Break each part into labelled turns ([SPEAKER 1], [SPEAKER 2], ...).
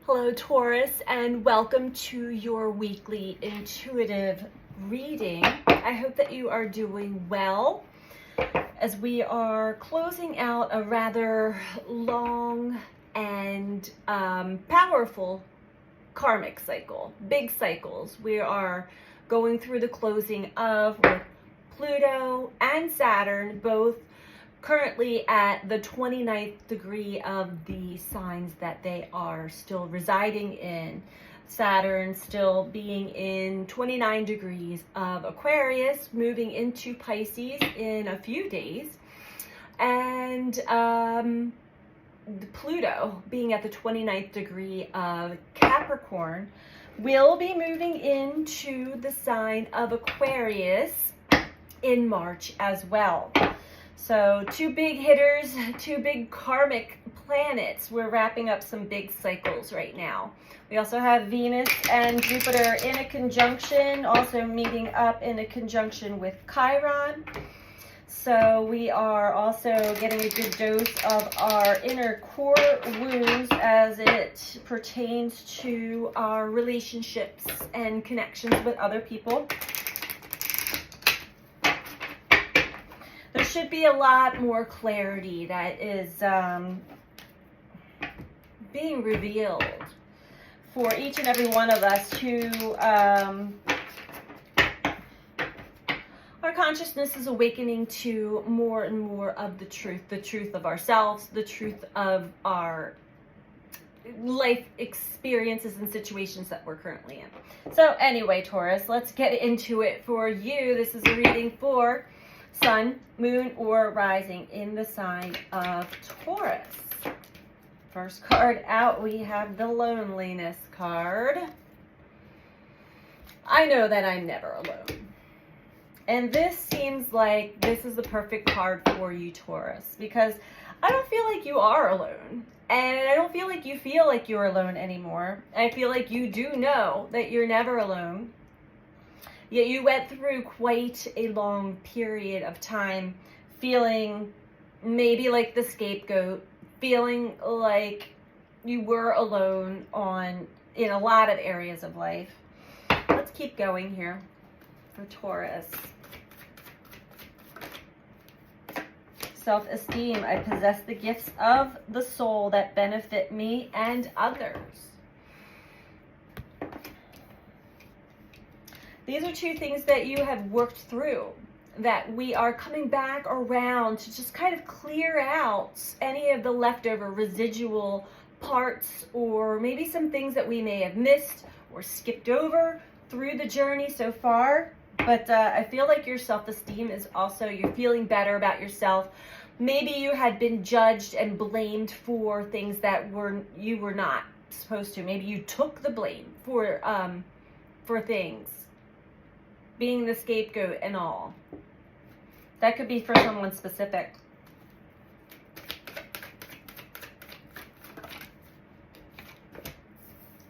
[SPEAKER 1] Hello Taurus, and welcome to your weekly intuitive reading. I hope that you are doing well as we are closing out a rather long and powerful karmic cycle, big cycles. We are going through the closing of with Pluto and Saturn, both currently at the 29th degree of the signs that they are still residing in. Saturn still being in 29 degrees of Aquarius, moving into Pisces in a few days. And Pluto being at the 29th degree of Capricorn will be moving into the sign of Aquarius in March as well. So two big hitters, two big karmic planets. We're wrapping up some big cycles right now. We also have Venus and Jupiter in a conjunction, also meeting up in a conjunction with Chiron. So we are also getting a good dose of our inner core wounds as it pertains to our relationships and connections with other people. There should be a lot more clarity that is being revealed for each and every one of us who our consciousness is awakening to more and more of the truth of ourselves, the truth of our life experiences and situations that we're currently in. So anyway, Taurus, let's get into it for you. This is a reading for Sun, Moon, or Rising in the sign of Taurus. First card out, we have the Loneliness card. I know that I'm never alone. And this seems like this is the perfect card for you, Taurus, because I don't feel like you are alone. And I don't feel like you feel like you're alone anymore. I feel like you do know that you're never alone. Yet you went through quite a long period of time feeling maybe like the scapegoat, feeling like you were alone in a lot of areas of life. Let's keep going here for Taurus. Self-esteem. I possess the gifts of the soul that benefit me and others. These are two things that you have worked through, that we are coming back around to just kind of clear out any of the leftover residual parts, or maybe some things that we may have missed or skipped over through the journey so far. But I feel like your self-esteem is also, you're feeling better about yourself. Maybe you had been judged and blamed for things that you were not supposed to. Maybe you took the blame for things, being the scapegoat and all. That could be for someone specific.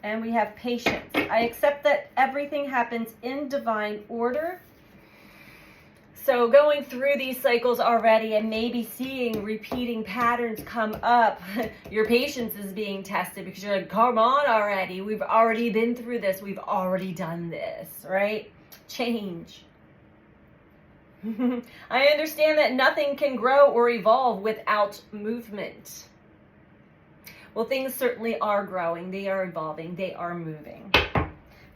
[SPEAKER 1] And we have patience. I accept that everything happens in divine order. So going through these cycles already and maybe seeing repeating patterns come up, your patience is being tested because you're like, come on already. We've already been through this. We've already done this, right? Change. I understand that nothing can grow or evolve without movement. Well, things certainly are growing. They are evolving. They are moving.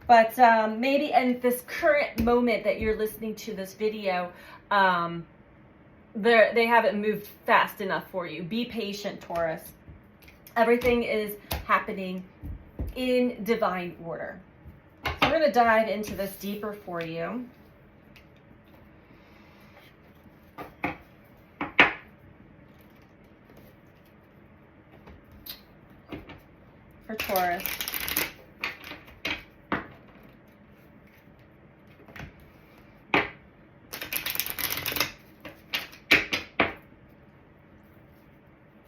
[SPEAKER 1] But maybe in this current moment that you're listening to this video, they haven't moved fast enough for you. Be patient, Taurus. Everything is happening in divine order. So we're going to dive into this deeper for you. For Taurus.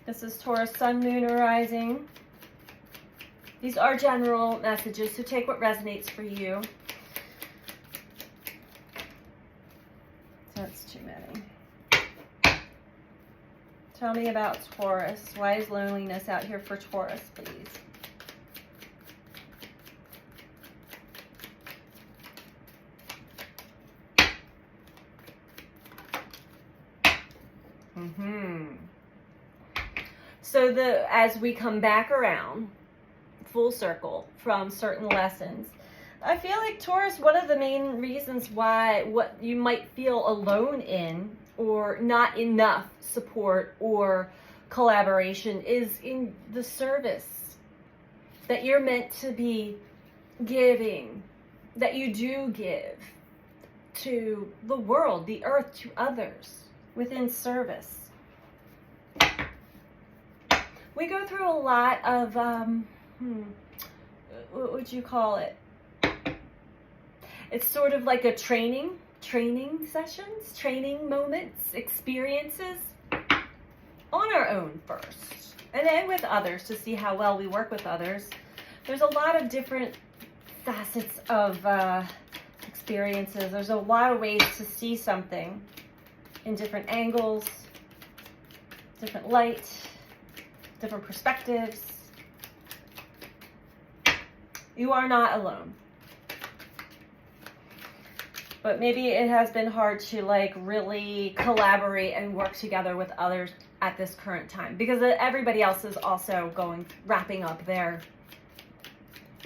[SPEAKER 1] This is Taurus, Sun, Moon, or Rising. These are general messages, so take what resonates for you. That's too many. Tell me about Taurus. Why is loneliness out here for Taurus, please? So as we come back around, full circle from certain lessons, I feel like Taurus, one of the main reasons why what you might feel alone in or not enough support or collaboration is in the service that you're meant to be giving, that you do give to the world, the earth, to others within service. We go through a lot of, what would you call it? It's sort of like a training sessions, training moments, experiences on our own first, and then with others to see how well we work with others. There's a lot of different facets of experiences. There's a lot of ways to see something in different angles, different light, different perspectives. You are not alone. But maybe it has been hard to like really collaborate and work together with others at this current time, because everybody else is also wrapping up their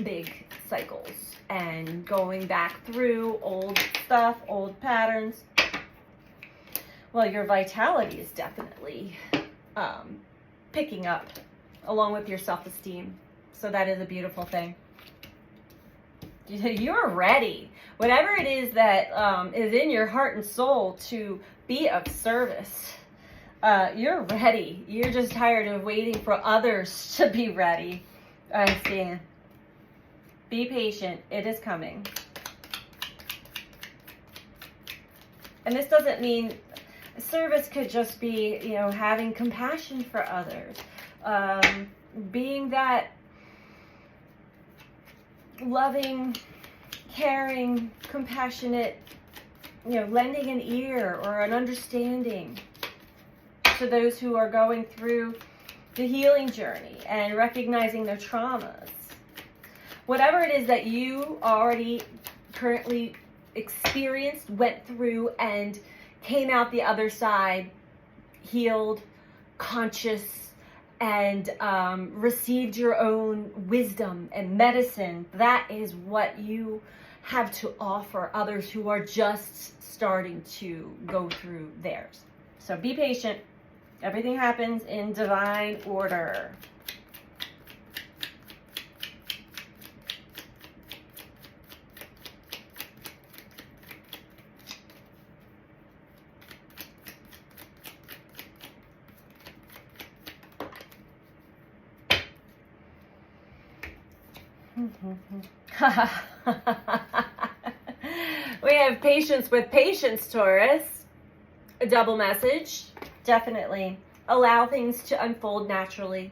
[SPEAKER 1] big cycles and going back through old stuff, old patterns. Well, your vitality is definitely picking up along with your self-esteem. So that is a beautiful thing. You're ready. Whatever it is that is in your heart and soul to be of service, you're ready. You're just tired of waiting for others to be ready. I understand. Be patient. It is coming. And this doesn't mean service could just be, having compassion for others. Being that loving, caring, compassionate, lending an ear or an understanding to those who are going through the healing journey and recognizing their traumas. Whatever it is that you already currently experienced, went through, and came out the other side healed, conscious, and received your own wisdom and medicine, that is what you have to offer others who are just starting to go through theirs. So be patient. Everything happens in divine order. We have patience with patience, Taurus. A double message. Definitely allow things to unfold naturally.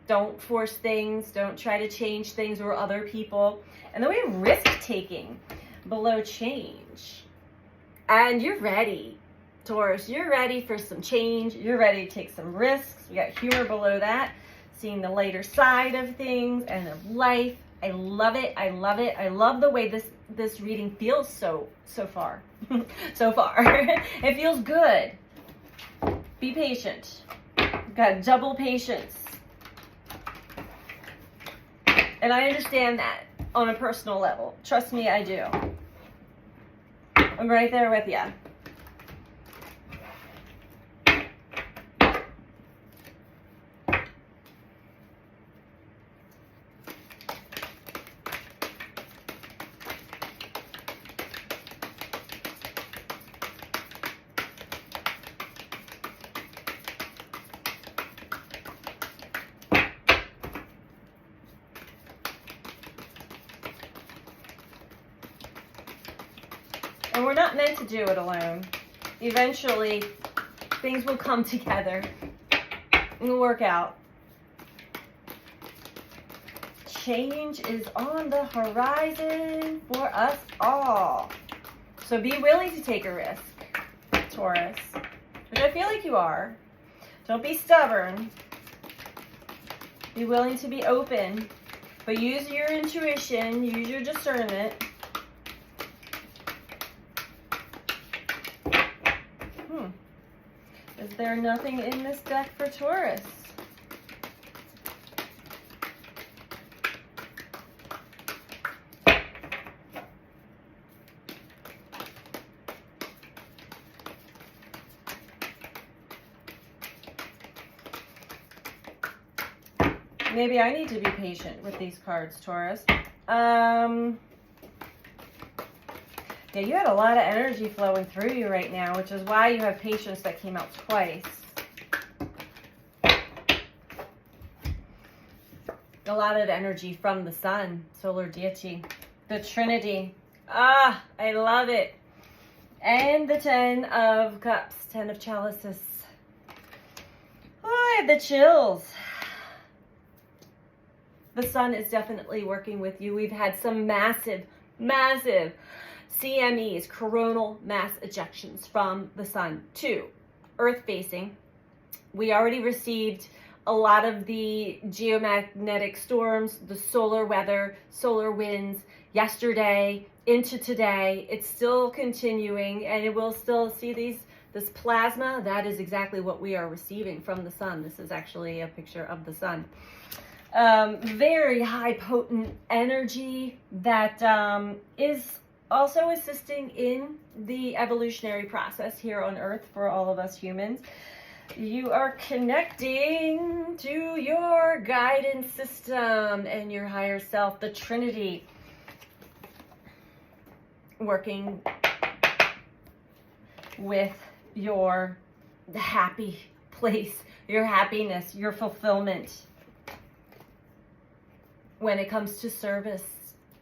[SPEAKER 1] Don't force things. Don't try to change things or other people. And then we have risk-taking below change. And you're ready, Taurus. You're ready for some change. You're ready to take some risks. We got humor below that. Seeing the lighter side of things and of life. I love it. I love it. I love the way this reading feels so far. So far. It feels good. Be patient. You've got double patience. And I understand that on a personal level. Trust me, I do. I'm right there with you. And we're not meant to do it alone. Eventually, things will come together and will work out. Change is on the horizon for us all. So be willing to take a risk, Taurus, which I feel like you are. Don't be stubborn. Be willing to be open, but use your intuition, use your discernment. Is there nothing in this deck for Taurus? Maybe I need to be patient with these cards, Taurus. Yeah, you had a lot of energy flowing through you right now, which is why you have patience that came out twice. A lot of energy from the sun, solar deity, the Trinity. Ah, I love it. And the 10 of Cups, 10 of Chalices. Oh, I have the chills. The sun is definitely working with you. We've had some massive CMEs, coronal mass ejections from the sun to Earth facing. We already received a lot of the geomagnetic storms, the solar weather, solar winds yesterday into today. It's still continuing, and it will still see this plasma. That is exactly what we are receiving from the sun. This is actually a picture of the sun. Very high potent energy that is also assisting in the evolutionary process here on Earth for all of us humans. You are connecting to your guidance system and your higher self, the Trinity, working with your happy place, your happiness, your fulfillment. When it comes to service,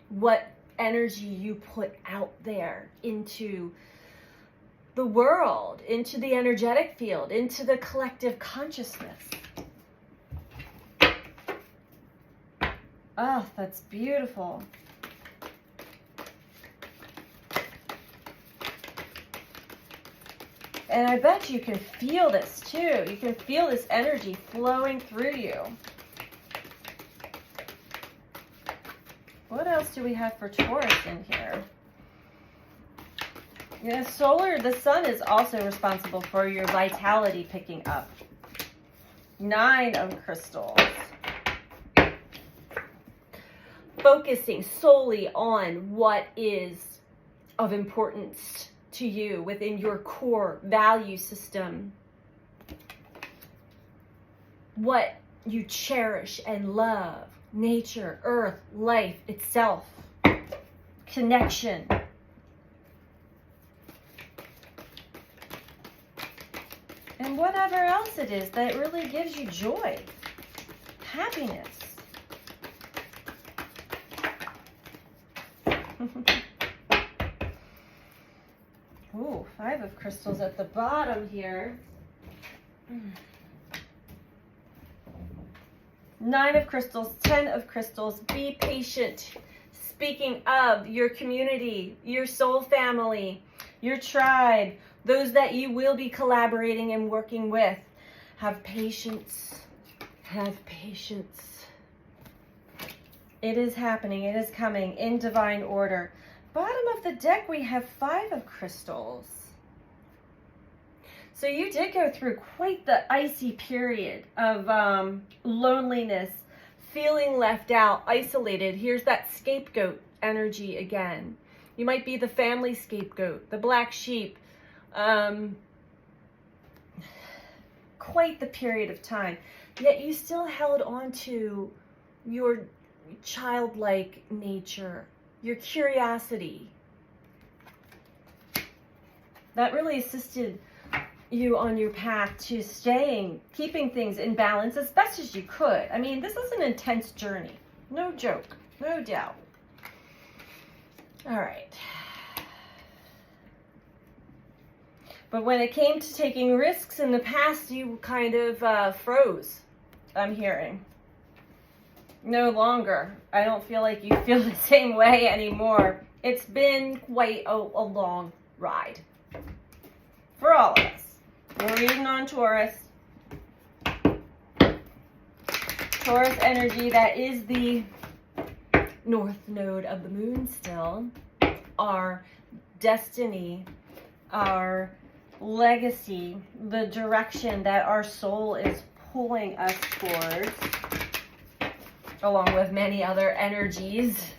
[SPEAKER 1] what energy you put out there into the world, into the energetic field, into the collective consciousness. Oh, that's beautiful. And I bet you can feel this too. You can feel this energy flowing through you. What else do we have for Taurus in here? Yeah, the sun is also responsible for your vitality picking up. 9 of crystals. Focusing solely on what is of importance to you within your core value system. What you cherish and love. Nature, earth, life itself, connection. And whatever else it is that really gives you joy, happiness. Ooh, 5 of crystals at the bottom here. 9 of crystals, 10 of crystals. Be patient. Speaking of your community, your soul family, your tribe, those that you will be collaborating and working with, have patience. Have patience. It is happening. It is coming in divine order. Bottom of the deck, we have 5 of crystals. So you did go through quite the icy period of loneliness, feeling left out, isolated. Here's that scapegoat energy again. You might be the family scapegoat, the black sheep. Quite the period of time. Yet you still held on to your childlike nature, your curiosity. That really assisted you on your path to keeping things in balance as best as you could. I mean, this is an intense journey. No joke, no doubt. All right. But when it came to taking risks in the past, you kind of froze, I'm hearing. No longer. I don't feel like you feel the same way anymore. It's been quite a long ride for all of us. We're reading on Taurus. Taurus energy, that is the north node of the moon still. Our destiny, our legacy, the direction that our soul is pulling us towards, along with many other energies.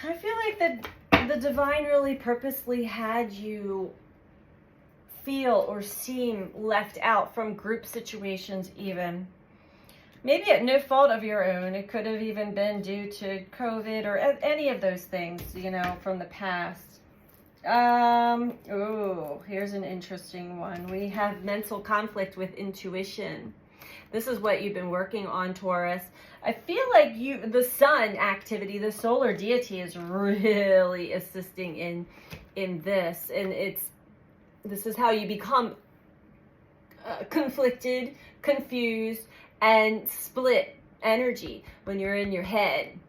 [SPEAKER 1] I feel like the divine really purposely had you feel or seem left out from group situations even. Maybe at no fault of your own. It could have even been due to COVID or any of those things, you know, from the past. Oh, here's an interesting one. We have mental conflict with intuition. This is what you've been working on, Taurus. I feel like the sun activity, the solar deity is really assisting in this. And this is how you become conflicted, confused, and split energy when you're in your head.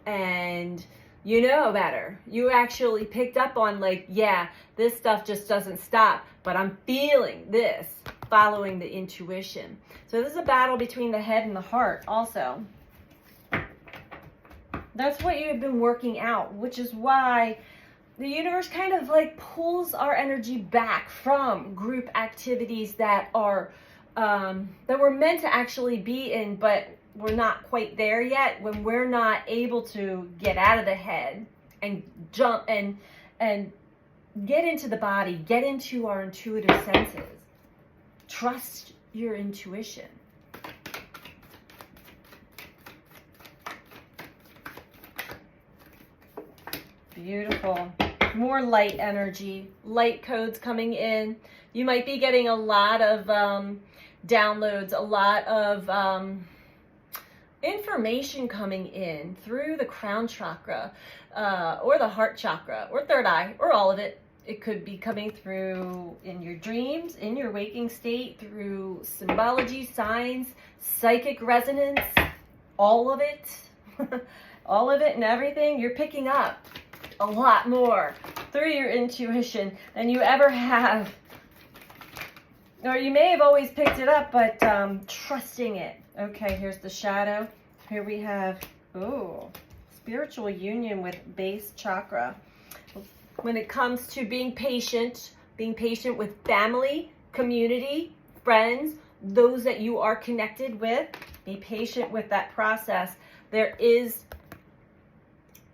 [SPEAKER 1] And you know better. You actually picked up on, like, yeah, this stuff just doesn't stop, but I'm feeling this, following the intuition. So this is a battle between the head and the heart also. That's what you've been working out, which is why the universe kind of like pulls our energy back from group activities that are that we're meant to actually be in, but we're not quite there yet, when we're not able to get out of the head and jump and get into the body, get into our intuitive senses. Trust your intuition. Beautiful. More light energy, light codes coming in. You might be getting a lot of downloads, a lot of information coming in through the crown chakra or the heart chakra or third eye or all of it. It could be coming through in your dreams, in your waking state, through symbology, signs, psychic resonance, all of it. All of it and everything. You're picking up a lot more through your intuition than you ever have. Or you may have always picked it up, but trusting it. Okay, here's the shadow. Here we have, spiritual union with base chakra. When it comes to being patient with family, community, friends, those that you are connected with, be patient with that process.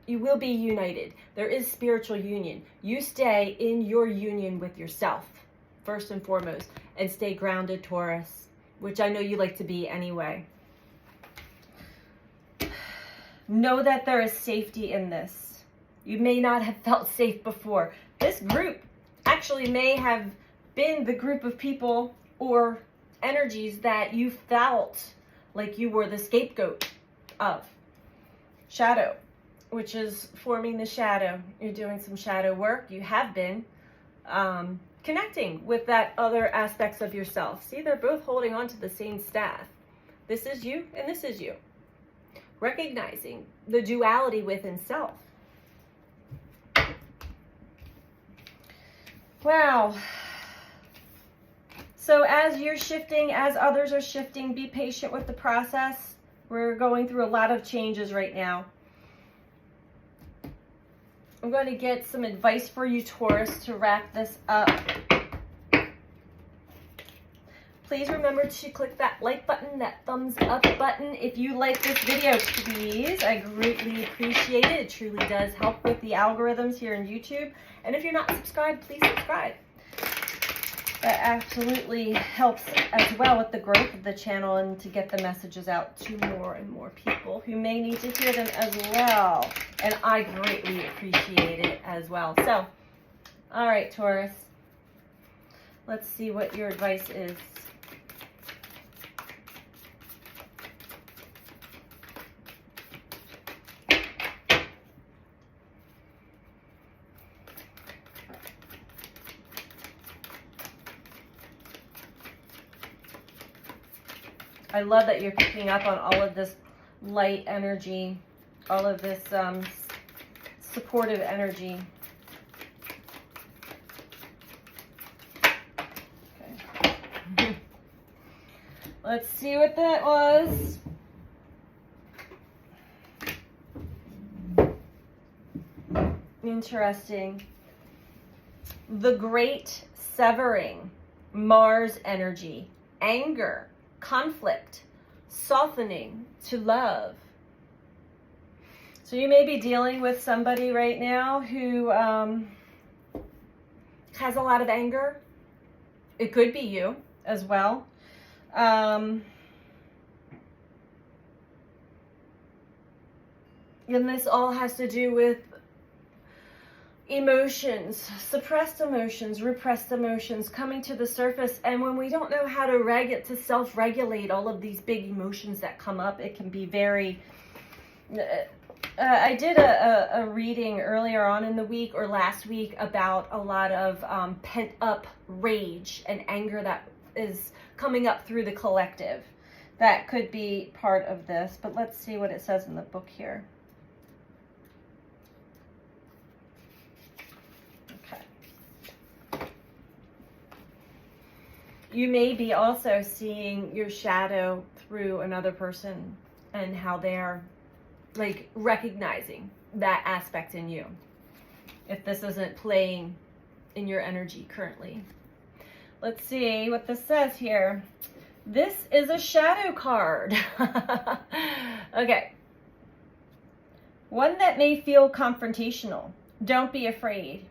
[SPEAKER 1] You will be united. There is spiritual union. You stay in your union with yourself, first and foremost, and stay grounded, Taurus, which I know you like to be anyway. Know that there is safety in this. You may not have felt safe before. This group actually may have been the group of people or energies that you felt like you were the scapegoat of. Shadow, which is forming the shadow. You're doing some shadow work. You have been connecting with that other aspects of yourself. See, they're both holding on to the same staff. This is you and this is you. Recognizing the duality within self. Wow. So as you're shifting, as others are shifting, be patient with the process. We're going through a lot of changes right now. I'm going to get some advice for you, Taurus, to wrap this up. Please remember to click that like button, that thumbs up button. If you like this video, please. I greatly appreciate it. It truly does help with the algorithms here on YouTube. And if you're not subscribed, please subscribe. That absolutely helps as well with the growth of the channel and to get the messages out to more and more people who may need to hear them as well. And I greatly appreciate it as well. So, all right, Taurus. Let's see what your advice is. I love that you're picking up on all of this light energy, all of this supportive energy. Let's see what that was. Interesting. The Great Severing, Mars energy, anger, conflict, softening to love. So you may be dealing with somebody right now who has a lot of anger. It could be you as well. And this all has to do with emotions, suppressed emotions, repressed emotions coming to the surface. And when we don't know how to self-regulate all of these big emotions that come up, it can be very... I did a reading earlier on in the week or last week about a lot of pent-up rage and anger that is coming up through the collective. That could be part of this, but let's see what it says in the book here. You may be also seeing your shadow through another person and how they're like recognizing that aspect in you. If this isn't playing in your energy currently. Let's see what this says here. This is a shadow card. Okay. One that may feel confrontational. Don't be afraid.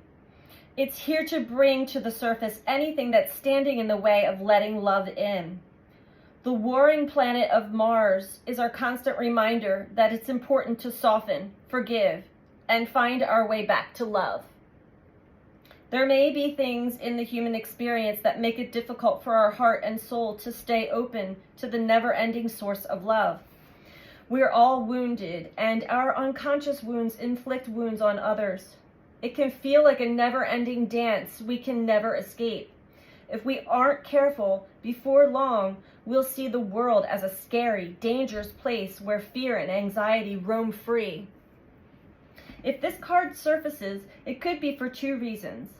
[SPEAKER 1] It's here to bring to the surface anything that's standing in the way of letting love in. The warring planet of Mars is our constant reminder that it's important to soften, forgive, and find our way back to love. There may be things in the human experience that make it difficult for our heart and soul to stay open to the never-ending source of love. We're all wounded, and our unconscious wounds inflict wounds on others. It can feel like a never-ending dance we can never escape. If we aren't careful, before long, we'll see the world as a scary, dangerous place where fear and anxiety roam free. If this card surfaces, it could be for two reasons.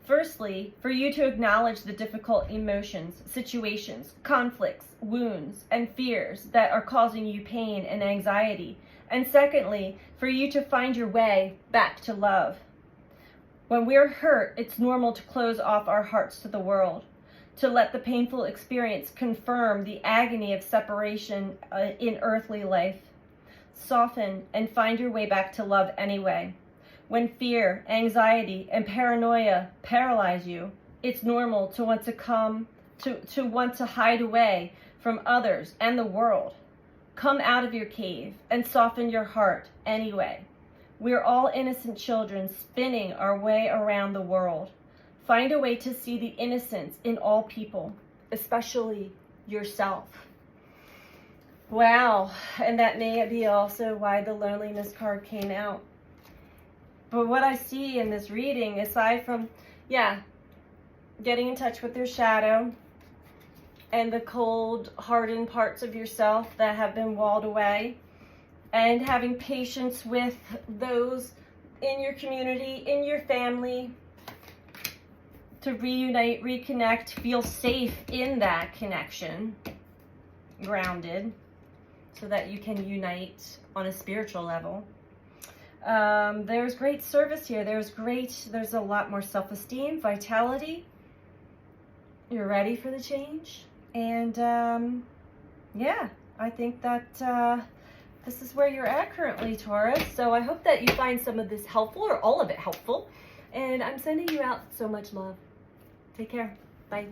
[SPEAKER 1] Firstly, for you to acknowledge the difficult emotions, situations, conflicts, wounds, and fears that are causing you pain and anxiety. And secondly, for you to find your way back to love. When we're hurt, it's normal to close off our hearts to the world, to let the painful experience confirm the agony of separation in earthly life. Soften and find your way back to love anyway. When fear, anxiety, and paranoia paralyze you, it's normal to want to hide away from others and the world. Come out of your cave and soften your heart anyway. We're all innocent children spinning our way around the world. Find a way to see the innocence in all people, especially yourself. Wow, and that may be also why the loneliness card came out. But what I see in this reading, aside from, getting in touch with your shadow and the cold, hardened parts of yourself that have been walled away, and having patience with those in your community, in your family, to reunite, reconnect, feel safe in that connection, grounded, so that you can unite on a spiritual level. There's great service here. There's a lot more self-esteem, vitality. You're ready for the change. And I think that this is where you're at currently, Taurus. So I hope that you find some of this helpful, or all of it helpful. And I'm sending you out so much love. Take care. Bye.